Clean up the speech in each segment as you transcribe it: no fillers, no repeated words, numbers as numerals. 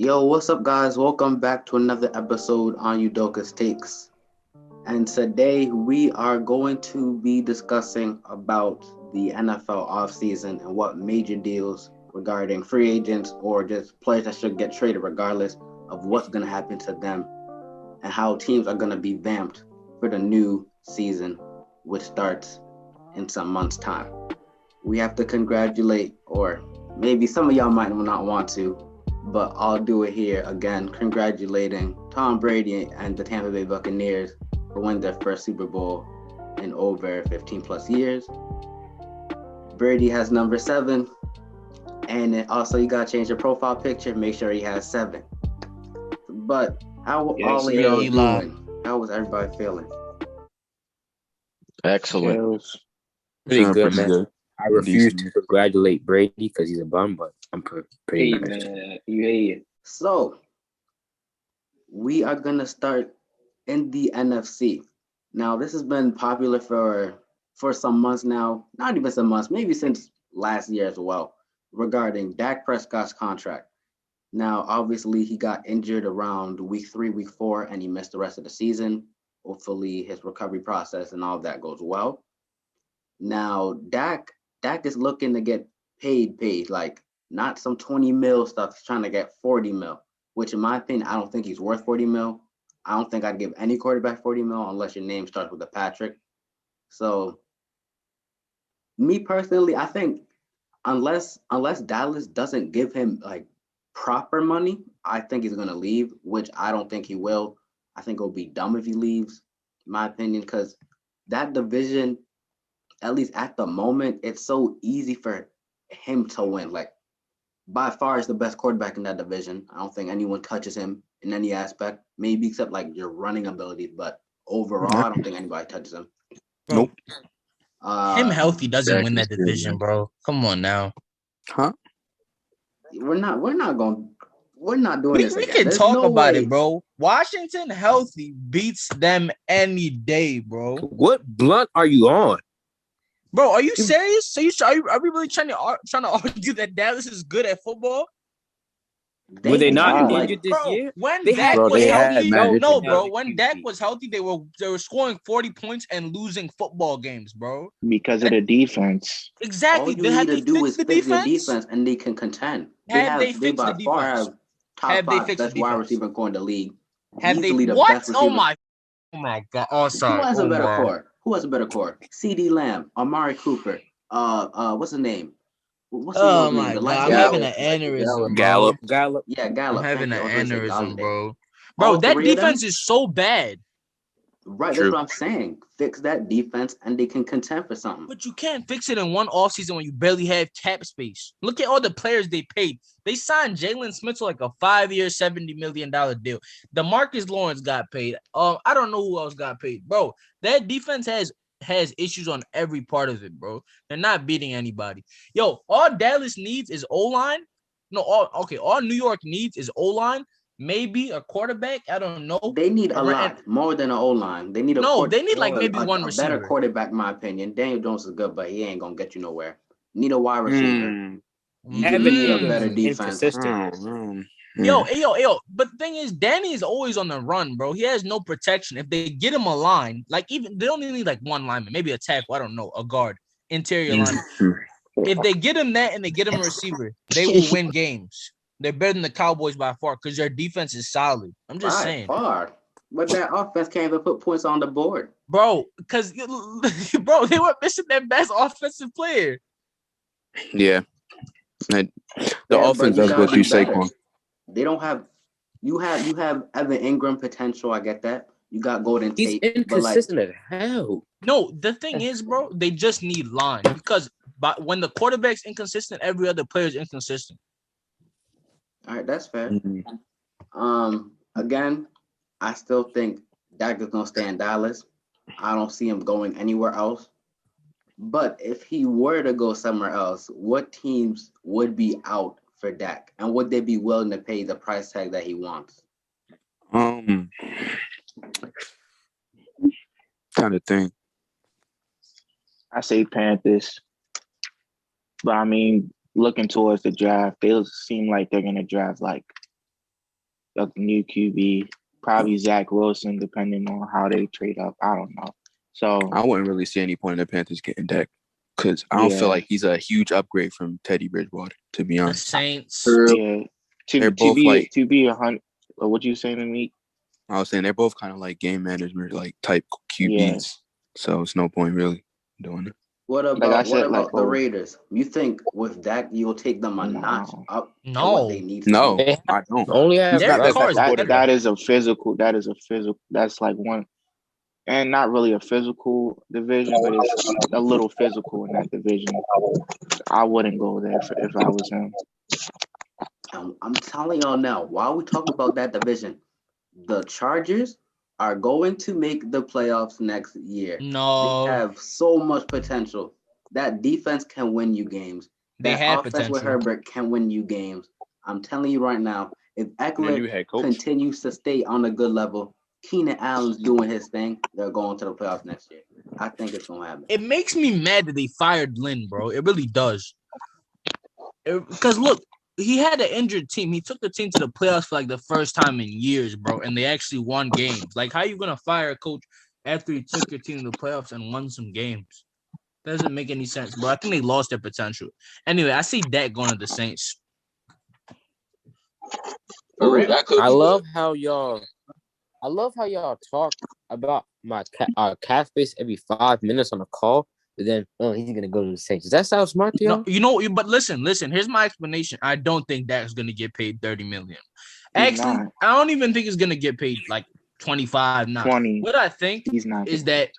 Yo, what's up, guys? Welcome back to another episode on Udoka's Takes. And today we are going to be discussing about the NFL offseason and what major deals regarding free agents or just players that should get traded regardless of what's going to happen to them and how teams are going to be vamped for the new season, which starts in some months' time. We have to congratulate, or maybe some of y'all might not want to, but I'll do it here again, congratulating Tom Brady and the Tampa Bay Buccaneers for winning their first Super Bowl in over 15 plus years. Brady has number 7, and also you gotta change your profile picture, make sure he has 7. But how all of y'all doing? How was everybody feeling? Excellent. Pretty good, man. Good. I refuse to congratulate Brady because he's a bum, but I'm pretty nice. Man, you hate it. So, we are going to start in the NFC. Now, this has been popular for some months now, not even some months, maybe since last year as well, regarding Dak Prescott's contract. Now, obviously, he got injured around week 3, week 4, and he missed the rest of the season. Hopefully, his recovery process and all of that goes well. Now, Dak is looking to get paid, like not some 20 mil stuff. He's trying to get 40 mil, which in my opinion, I don't think he's worth 40 mil. I don't think I'd give any quarterback 40 mil unless your name starts with a Patrick. So, me personally, I think unless Dallas doesn't give him like proper money, I think he's gonna leave, which I don't think he will. I think it'll be dumb if he leaves, in my opinion, because that division, at least at the moment, it's so easy for him to win. Like, by far is the best quarterback in that division. I don't think anyone touches him in any aspect, maybe except like your running abilities, but overall, I don't think anybody touches him. Nope. Him healthy doesn't win that division, bro. Come on now. Huh? We're not doing this. We again. can There's talk no about way. it, bro. Washington healthy beats them any day, bro. What blunt are you on? Bro, are you serious? So are we really trying to argue that Dallas is good at football? Were they not injured this year? When Dak was healthy, when Dak was healthy, they were scoring 40 points and losing football games, bro. Because of the defense. Exactly. All you need to do is fix your defense, and they can contend. They by far have top 5 best wide receiver core in the league. Easily the best receiver. Oh my God! Oh, sorry. Who has a better core? CD Lamb, Amari Cooper. What's his name? What's my God! I'm having an aneurysm, bro. Gallup. Yeah, Gallup. I'm having an aneurysm, bro. Bro, that defense is so bad. Right, that's what I'm saying. Fix that defense, and they can contend for something. But you can't fix it in one offseason when you barely have cap space. Look at all the players they paid. They signed Jalen Smith to like a 5-year, $70 million deal. DeMarcus Lawrence got paid. I don't know who else got paid. Bro, that defense has issues on every part of it, bro. They're not beating anybody. Yo, all Dallas needs is O-line. All New York needs is O-line. Maybe a quarterback. I don't know. They need a lot more than an O-line. They need they need like maybe one receiver. A better quarterback, in my opinion. Daniel Jones is good, but he ain't gonna get you nowhere. Need a wide receiver. You need a better defense. Yo. But the thing is, Danny is always on the run, bro. He has no protection. If they get him a line, like even they only need like one lineman, maybe a tackle. I don't know, a guard, interior lineman. If they get him that and they get him a receiver, they will win games. They're better than the Cowboys by far because their defense is solid. I'm just saying. Far. But that offense can't even put points on the board. Bro, because, they were missing their best offensive player. Yeah. The offense does what you say, Quan. They don't have – you have Evan Ingram potential. I get that. You got Golden Tate. He's inconsistent as hell. No, the thing is, bro, they just need line because when the quarterback's inconsistent, every other player is inconsistent. All right, that's fair. Again, I still think Dak is gonna stay in Dallas. I don't see him going anywhere else. But if he were to go somewhere else, what teams would be out for Dak, and would they be willing to pay the price tag that he wants? Kind of thing. I say Panthers, but I mean, looking towards the draft, they seem like they're gonna draft like a new QB, probably Zach Wilson, depending on how they trade up. I don't know. So I wouldn't really see any point in the Panthers getting Dak because I don't feel like he's a huge upgrade from Teddy Bridgewater. To be The honest, Saints. yeah. They're both like to be 100. What you saying to me? I was saying, they're both kind of like game management like type QBs. Yeah. So it's no point really doing it. What about Like I said, what about the Raiders? You think with Dak you'll take them a notch up to what they need to No, be? I don't. Only have He's not Derek that Carr type is of better. quarterback. that is a physical. That's like one, and not really a physical division, but it's a little physical in that division. I wouldn't go there if I was him. I'm telling y'all now, while we talk about that division, the Chargers are going to make the playoffs next year. No. They have so much potential. That defense can win you games. They That have offense with potential. Herbert can win you games. I'm telling you right now, if New Eckler head coach. continues to stay on a good level, Keenan Allen's doing his thing, they're going to the playoffs next year. I think it's going to happen. It makes me mad that they fired Lynn, bro. It really does. Because look, he had an injured team. He took the team to the playoffs for like the first time in years, bro, and they actually won games. Like, how you gonna fire a coach after he took your team to the playoffs and won some games? Doesn't make any sense, bro. I think they lost their potential. Anyway, I see Dak going to the Saints. Ooh, I love how y'all talk about my cat space every 5 minutes on a call, but then he's gonna go to the Saints. Does that sound smart to y'all? No, but listen. Here's my explanation. I don't think Dak's gonna get paid $30 million. Actually, I don't even think he's gonna get paid like 25 now. 20. What I think He's not is that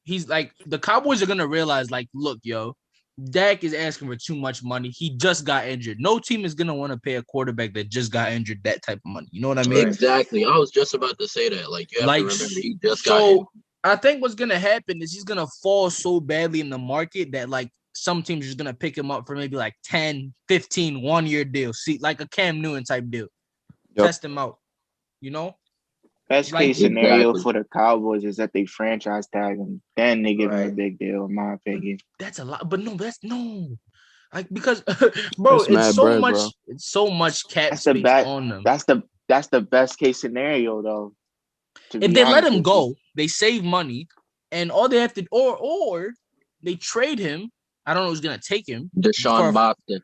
he's like the Cowboys are gonna realize, like, look, yo, Dak is asking for too much money. He just got injured. No team is gonna want to pay a quarterback that just got injured that type of money. You know what I mean? Exactly. I was just about to say that. Like, you have to remember, he just got injured. I think what's gonna happen is he's gonna fall so badly in the market that like some teams are just gonna pick him up for maybe like 10, 15 1-year deal. See, like a Cam Newton type deal. Yep. Test him out. You know? Best case scenario for the Cowboys is that they franchise tag him, then they give him a big deal, in my opinion. That's a lot, but no. Like, because bro, it's so much cap space on them. That's the best case scenario though. If they let him go, they save money, and all they have to or they trade him. I don't know who's gonna take him. Deshaun Watson.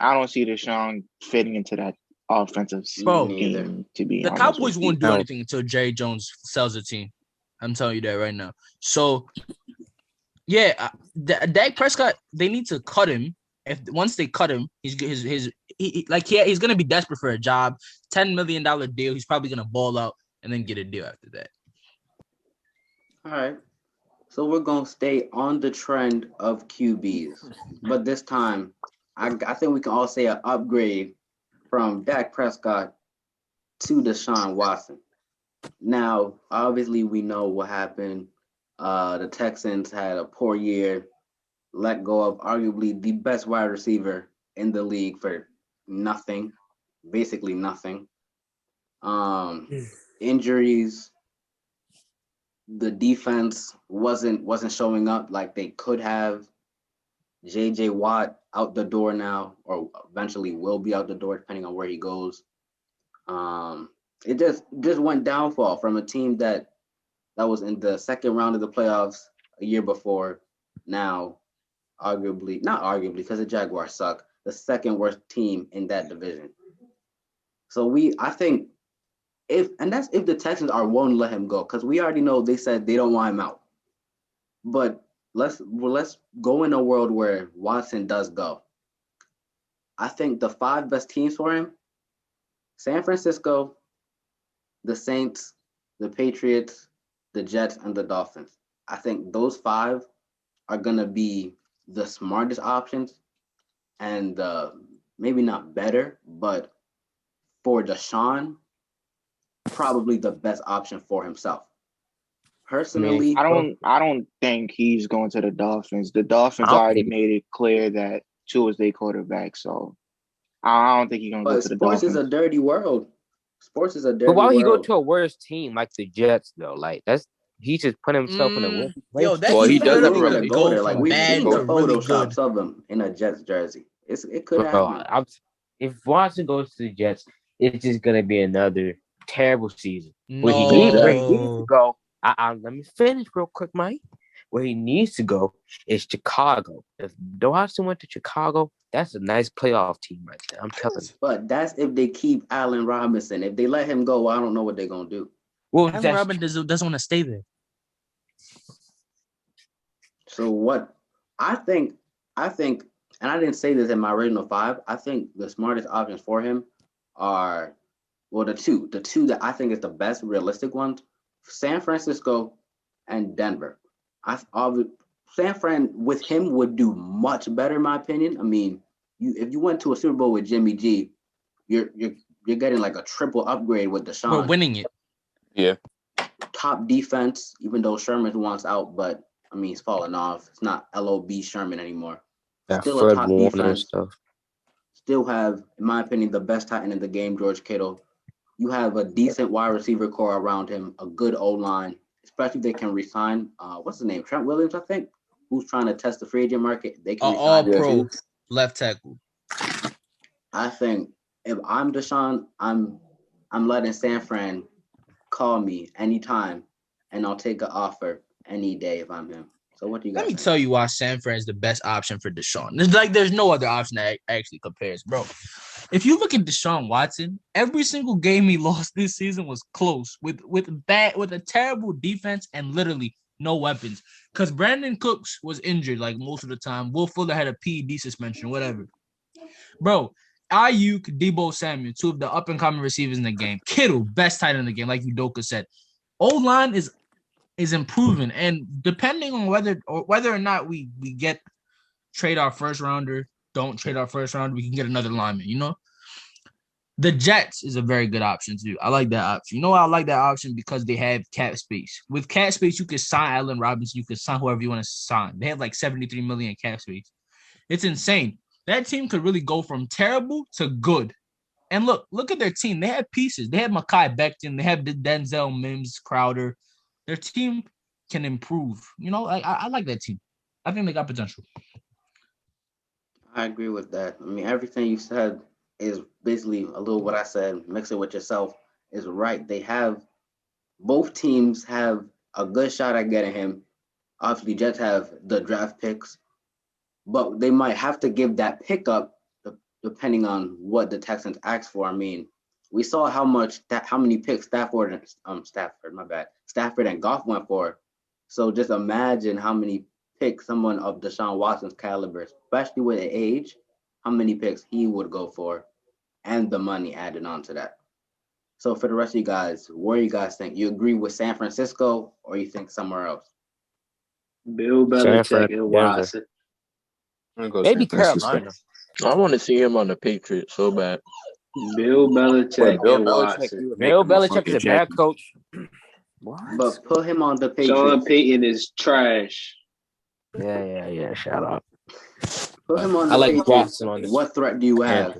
I don't see Deshaun fitting into that offensive scheme, to be honest. The Cowboys won't do No. anything until Jerry Jones sells the team. I'm telling you that right now. So, yeah, Dak Prescott, they need to cut him. Once they cut him, he's gonna be desperate for a job. $10 million deal. He's probably gonna ball out and then get a deal after that. All right. So we're gonna stay on the trend of QBs, but this time, I think we can all say an upgrade from Dak Prescott to Deshaun Watson. Now, obviously, we know what happened. The Texans had a poor year, let go of arguably the best wide receiver in the league for nothing, basically nothing. Injuries. The defense wasn't showing up like they could have. JJ Watt out the door now, or eventually will be out the door depending on where he goes. It just went downfall from a team that was in the second round of the playoffs a year before. Now, not arguably, because the Jaguars suck, the second worst team in that division. So I think if the Texans are willing to let him go, because we already know they said they don't want him out. But let's go in a world where Watson does go. I think the 5 best teams for him: San Francisco, the Saints, the Patriots, the Jets, and the Dolphins. I think those 5 are gonna be the smartest options, and maybe not better, but for Deshaun, probably the best option for himself. Personally, I don't think he's going to the Dolphins. The Dolphins already made it clear that Tua is their quarterback, so I don't think he's gonna go to the Dolphins. Sports is a dirty world. Sports is a dirty But why would he go world. to a worse team like the Jets though? Like he just put himself in a win. He does have a really go there. Like we've bad seen to the really photoshops good. of him in a Jets jersey. It could happen. If Watson goes to the Jets, it's just gonna be another terrible season. No. Where he needs to go. Let me finish real quick, Mike. Where he needs to go is Chicago. If Dawson went to Chicago, that's a nice playoff team right there. I'm telling you. But that's if they keep Allen Robinson. If they let him go, I don't know what they're gonna do. Well, Allen Robinson doesn't want to stay there. So what I think, and I didn't say this in my original 5. I think the smartest options for him are, well, the two that I think is the best realistic ones: San Francisco and Denver. San Fran with him would do much better, in my opinion. I mean, if you went to a Super Bowl with Jimmy G, you're getting like a triple upgrade with Deshaun. We're winning it. Yeah. Top defense, even though Sherman wants out, but I mean he's falling off. It's not LOB Sherman anymore. Still a top defense. Still have, in my opinion, the best tight end in the game, George Kittle. You have a decent wide receiver core around him, a good O-line, especially if they can resign, what's his name? Trent Williams, I think, who's trying to test the free agent market. They can resign all-pro left tackle. I think if I'm Deshaun, I'm letting San Fran call me anytime, and I'll take an offer any day if I'm him. So what do you guys think? Tell you why San Fran is the best option for Deshaun. There's no other option that actually compares, bro. If you look at Deshaun Watson, every single game he lost this season was close with a terrible defense and literally no weapons. Because Brandon Cooks was injured like most of the time. Will Fuller had a PED suspension, whatever. Bro, Ayuk, Deebo Samuel, 2 of the up-and-coming receivers in the game. Kittle, best tight end in the game, like Udoka said. O-line is improving, and depending on whether or not we trade our first rounder, don't trade our first rounder, we can get another lineman. You know, the Jets is a very good option too. I like that option. You know why I like that option? Because they have cap space. With cap space, you can sign Allen Robinson, you can sign whoever you want to sign. They have like $73 million cap space. It's insane. That team could really go from terrible to good. And look at their team. They have pieces. They have Mekhi Becton. They have Denzel Mims, Crowder. Their team can improve. You know, I like that team. I think they got potential. I agree with that. I mean, everything you said is basically a little what I said. Mix it with yourself is right. Both teams have a good shot at getting him. Obviously, Jets have the draft picks, but they might have to give that pick up depending on what the Texans ask for. I mean, we saw how many picks Stafford and Goff went for. So just imagine how many picks someone of Deshaun Watson's caliber, especially with the age, how many picks he would go for, and the money added on to that. So for the rest of you guys, where do you guys think? You agree with San Francisco, or you think somewhere else? Bill Belichick and Watson. Maybe Carolina. I want to see him on the Patriots so bad. Bill Belichick and Watson. Bill Belichick is a bad coach. What? But put him on the Patriots. Sean Payton is trash. Yeah. Shout out. Put him on the Patriots. Watson on this. What threat do you have?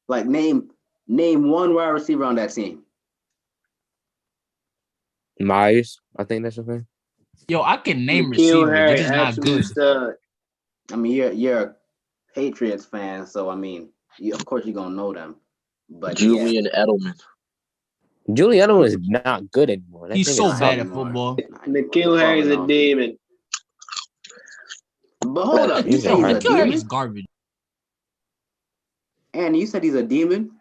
Like name one wide receiver on that team. Myers, I think that's the thing. Yo, I can name receivers. They're just not good. Stud. I mean, you're a Patriots fan, so I mean, of course you're gonna know them. But Julian Edelman. Julian Edelman is not good anymore. He's so bad at football. N'Keal Harry's a demon. But hold up, you said he's a demon? He's garbage. And you said he's a demon?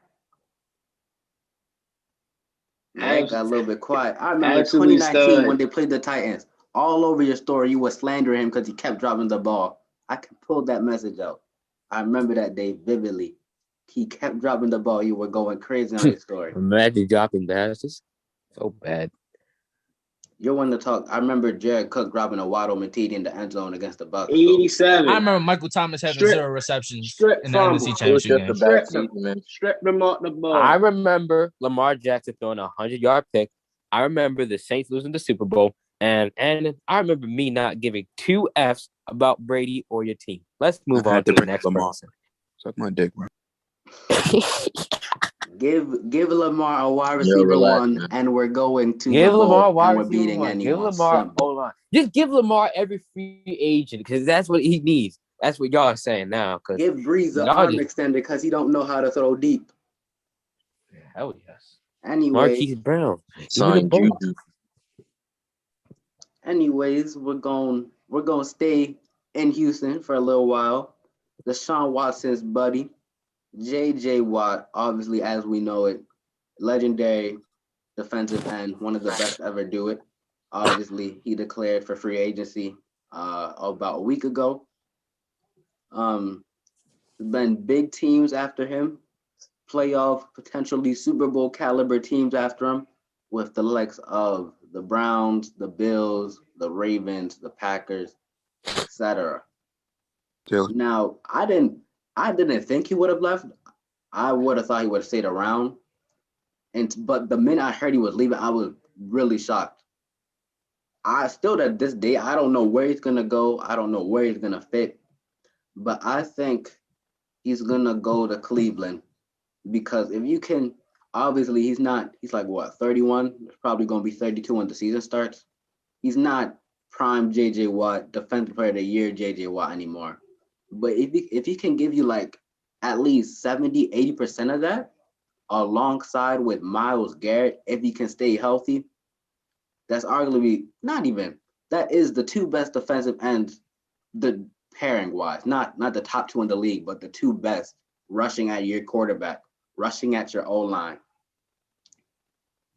I got a little bit quiet. I remember 2019 when they played the Titans. All over your story, you were slandering him because he kept dropping the ball. I can pull that message out. I remember that day vividly. He kept dropping the ball. You were going crazy on your story. Imagine dropping passes. So bad. You're one to talk. I remember Jared Cook dropping a Waddle Matidi in the end zone against the Bucs. 87. I remember Michael Thomas having 0 receptions in the NFC Championship game. Strip them off the ball. I remember Lamar Jackson throwing a 100-yard pick. I remember the Saints losing the Super Bowl. And I remember me not giving 2 Fs about Brady or your team. Let's move on to the next one. Suck my dick, bro. Give Lamar a wide receiver one, and we're going to give Lamar wide receiver one. Give Lamar, hold on. Just give Lamar every free agent because that's what he needs. That's what y'all are saying now. Give Breeze an arm extender because he don't know how to throw deep. Hell yes. Anyway, Marquise Brown. Sign Juju. Anyways, we're gonna stay in Houston for a little while. Deshaun Watson's buddy, J.J. Watt, obviously as we know it, legendary defensive end, one of the best ever do it. Obviously, he declared for free agency about a week ago. Been big teams after him, playoff, potentially Super Bowl caliber teams after him, with the likes of the Browns, the Bills, the Ravens, the Packers, etc. Now, I didn't think he would have left. I would have thought he would have stayed around. But the minute I heard he was leaving, I was really shocked. I still to this day, I don't know where he's gonna go. I don't know where he's gonna fit. But I think he's gonna go to Cleveland because if you can, obviously he's like what, 31? It's probably gonna be 32 when the season starts. He's not prime JJ Watt, defensive player of the year JJ Watt anymore. But if he can give you like at least 70-80% of that, alongside with Myles Garrett, if he can stay healthy, that's arguably that is the two best defensive ends, the pairing wise, not the top two in the league, but the two best rushing at your quarterback, rushing at your O-line.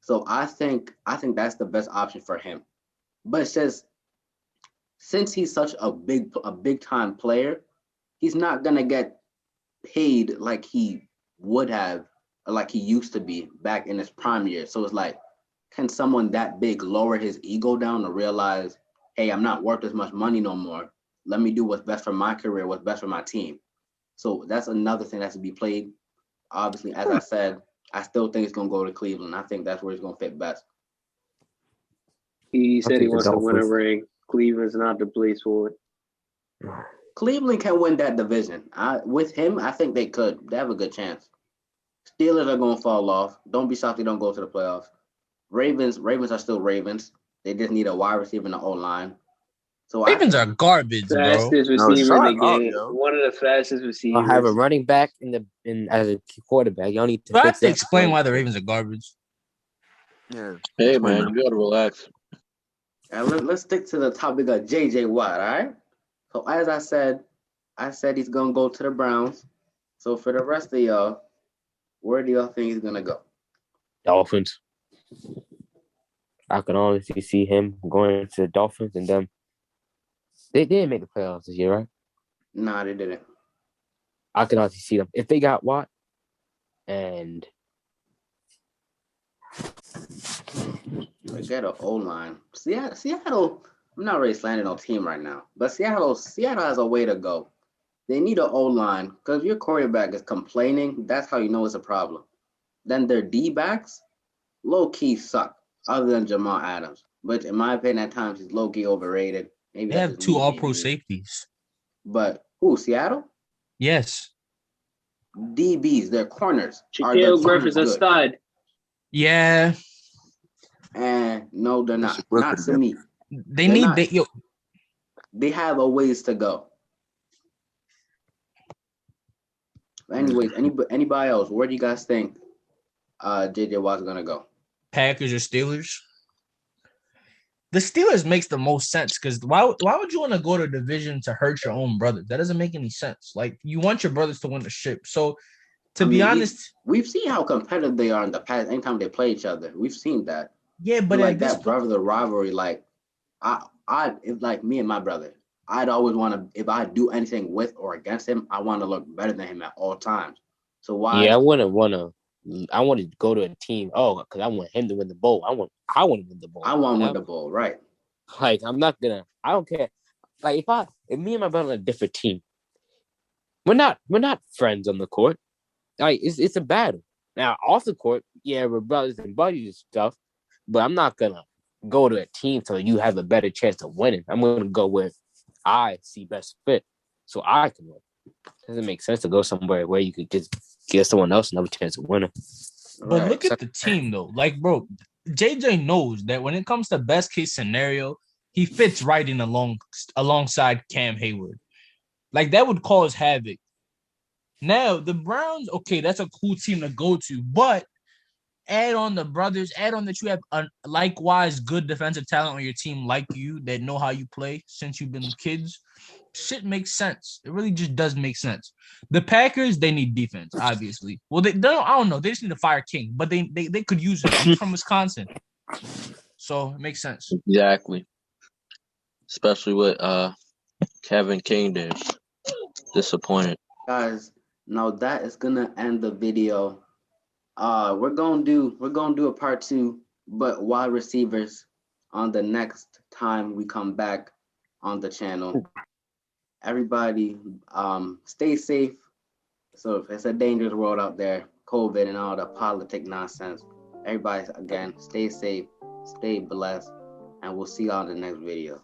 So I think that's the best option for him. But it's just since he's such a big time player, he's not gonna get paid like he would have, or like he used to be back in his prime years. So it's like, can someone that big lower his ego down to realize, hey, I'm not worth as much money no more. Let me do what's best for my career, what's best for my team. So that's another thing that has to be played. Obviously, as I said, I still think he's gonna go to Cleveland. I think that's where he's gonna fit best. He said he wants to win a ring. Cleveland's not the place for it. Cleveland can win that division. With him, I think they could. They have a good chance. Steelers are going to fall off. Don't be shocked they don't go to the playoffs. Ravens are still Ravens. They just need a wide receiver in the O-line. So Ravens are garbage, fastest receiver in the game. One of the fastest receivers. I have a running back as a quarterback. Y'all need to. I have to explain why the Ravens are garbage. Yeah. Hey man, you gotta relax. Let's stick to the topic of JJ Watt. All right. So as I said he's gonna go to the Browns. So for the rest of y'all, where do y'all think he's gonna go? Dolphins. I can honestly see him going to the Dolphins, and them. They didn't make the playoffs this year, right? Nah, they didn't. I can honestly see them if they got Watt, and they got an O-line. Seattle. I'm not really slandering no team right now, but Seattle has a way to go. They need an O-line because if your quarterback is complaining, that's how you know it's a problem. Then their D-backs, low-key suck, other than Jamal Adams. But in my opinion, at times he's low-key overrated. Maybe they have two all-pro safeties. But who, Seattle? Yes. DBs, their corners. Shaquille Griffin's a stud. Yeah. And no, they're not. Not to me. They have a ways to go. Anyways, anybody else? Where do you guys think JJ Watt's gonna go? Packers or Steelers? The Steelers makes the most sense because why would you want to go to a division to hurt your own brothers? That doesn't make any sense. Like you want your brothers to win the ship. So to be honest, we've seen how competitive they are in the past. Anytime they play each other, we've seen that. Yeah, but like that brother rivalry, like if like me and my brother, I'd always want to, if I do anything with or against him, I want to look better than him at all times. So why? Yeah, I want to go to a team. Oh, because I want him to win the bowl. I want to win the bowl. I want to win the bowl, right? Like I'm not gonna. I don't care. Like if me and my brother on a different team, we're not friends on the court. Like it's a battle. Now off the court, yeah, we're brothers and buddies and stuff. But I'm not gonna go to a team so you have a better chance of winning. I'm gonna go where I see best fit, so I can win. Doesn't make sense to go somewhere where you could just give someone else another chance of winning. But look at the team though. Like, bro, JJ knows that when it comes to best case scenario, he fits right in alongside Cam Hayward. Like that would cause havoc. Now the Browns, okay, that's a cool team to go to, but add on the brothers, add on that you have a likewise good defensive talent on your team like you that know how you play since you've been kids. Shit makes sense. It really just does make sense. The Packers, they need defense, obviously. Well, they don't. I don't know. They just need to fire King, but they could use him. He's from Wisconsin, so it makes sense. Exactly. Especially with Kevin King there. Disappointed. Guys, now that is gonna end the video. We're gonna do a part 2, but wide receivers on the next time we come back on the channel. Everybody, stay safe. So it's a dangerous world out there, COVID and all the politic nonsense. Everybody, again, stay safe, stay blessed, and we'll see y'all in the next video.